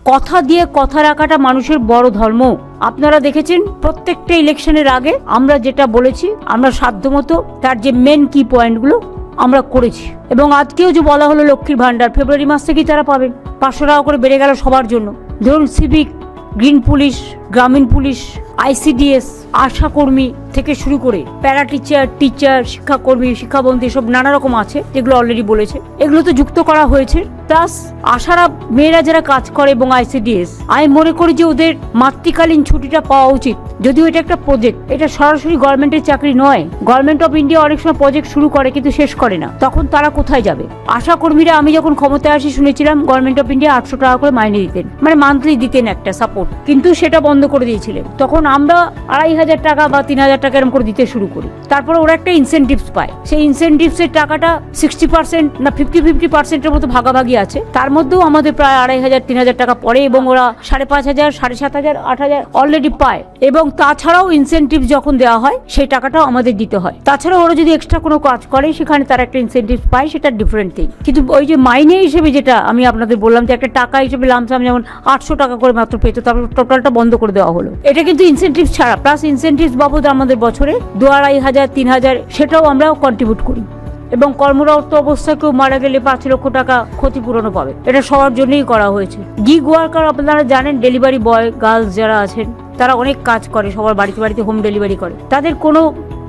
কথা দিয়ে কথা রাখাটা মানুষের বড় ধর্ম। আপনারা দেখেছেন প্রত্যেকটা ইলেকশনের আগে আমরা যেটা বলেছি, আমরা সাধ্যমতো তার যে মেন কি পয়েন্টগুলো আমরা করেছি। এবং আজকেও যে বলা হলো লক্ষ্মীর ভান্ডার ফেব্রুয়ারি মাস থেকেই তারা পাবেন, 500 টাকা করে বেড়ে গেল সবার জন্য। ধরুন সিভিক, গ্রিন পুলিশ, গ্রামীণ পুলিশ, আইসিডিএস, আশা কর্মী থেকে শুরু করে প্যারা টিচার, শিক্ষাকর্মী, শিক্ষাবন্ধী, সব নানা রকম আছে যেগুলো অলরেডি বলেছে, এগুলো তো যুক্ত করা হয়েছে। প্লাস আশারা মেয়েরা যারা কাজ করে এবং আইসিডিএস, আমি মনে করি যে ওদের মাতৃকালীন ছুটিটা পাওয়া উচিত। যদিও এটা একটা প্রজেক্ট, এটা সরাসরি গভর্নমেন্টের চাকরি নয়। গভর্নমেন্ট অফ ইন্ডিয়া অনেক সময় প্রজেক্ট শুরু করে কিন্তু শেষ করে না, তখন তারা কোথায় যাবে? আশা কর্মীরা, আমি যখন ক্ষমতায় আসি শুনেছিলাম গভর্নমেন্ট অফ ইন্ডিয়া 800 টাকা করে মাইনে দিতেন, মানে মান্থলি দিতেন একটা সাপোর্ট, কিন্তু সেটা বন্ধ করে দিয়েছিলেন। তখন আমরা 2500 টাকা বা 3000 টাকা এরকম করে দিতে শুরু করি। তারপরে ওরা একটা ইনসেনটিভস পায়, সেই ইনসেনটিভসের টাকাটা 60% না 50-50%-এর মতো ভাগাভাগি আছে। তার মধ্যেও আমাদের প্রায় 2500-3000 টাকা পড়ে এবং ওরা 5500, 7500, 8000 অলরেডি পায়। এবং তাছাড়াও ইনসেনটিভ যখন দেওয়া হয় সেই টাকাটাও আমাদের দিতে হয়। তাছাড়াও ওরা যদি এক্সট্রা কোনো কাজ করে সেখানে তারা একটা ইনসেনটিভ পায়, সেটা ডিফারেন্ট থিং। কিন্তু ওই যে মাইনে হিসেবে যেটা আমি আপনাদের বললাম যে একটা টাকা হিসেবে লামসাম যেমন 800 টাকা করে মাত্র পেত, তারপর টোটালটা বন্ধ করে দেওয়া হলো। এটা কিন্তু ইনসেনটিভ ছাড়া, প্লাস ইনসেনটিভ বাবদ আমাদের বছরে 2500-3000 সেটাও আমরা কন্ট্রিবিউট করি। এবং কর্মরত অবস্থায় কেউ মারা গেলে 5 লক্ষ টাকা ক্ষতিপূরণও পাবে। এটা সবার জন্যই করা হয়েছে। গিগ ওয়ার্কার আপনারা জানেন, ডেলিভারি বয়, গার্লস যারা আছেন তারা অনেক কাজ করে, সবার বাড়িতে বাড়িতে হোম ডেলিভারি করে, তাদের কোনো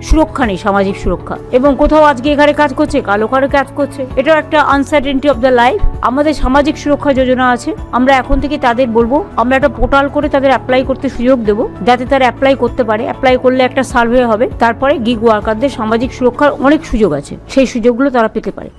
সুরক্ষা নেই, সামাজিক সুরক্ষা। এবং কোথাও আজকে এখানে কাজ করছে, কাল ওখানে কাজ করছে, এটাও একটা আনসার্টেনিটি অফ দ্য লাইফ। আমাদের সামাজিক সুরক্ষা যোজনা আছে, আমরা এখন থেকে তাদের বলবো, আমরা একটা পোর্টাল করে তাদের অ্যাপ্লাই করতে সুযোগ দেবো, যাতে তারা অ্যাপ্লাই করতে পারে। অ্যাপ্লাই করলে একটা সার্ভে হবে, তারপরে গিগ ওয়ার্কারদের সামাজিক সুরক্ষার অনেক সুযোগ আছে, সেই সুযোগগুলো তারা পেতে পারে।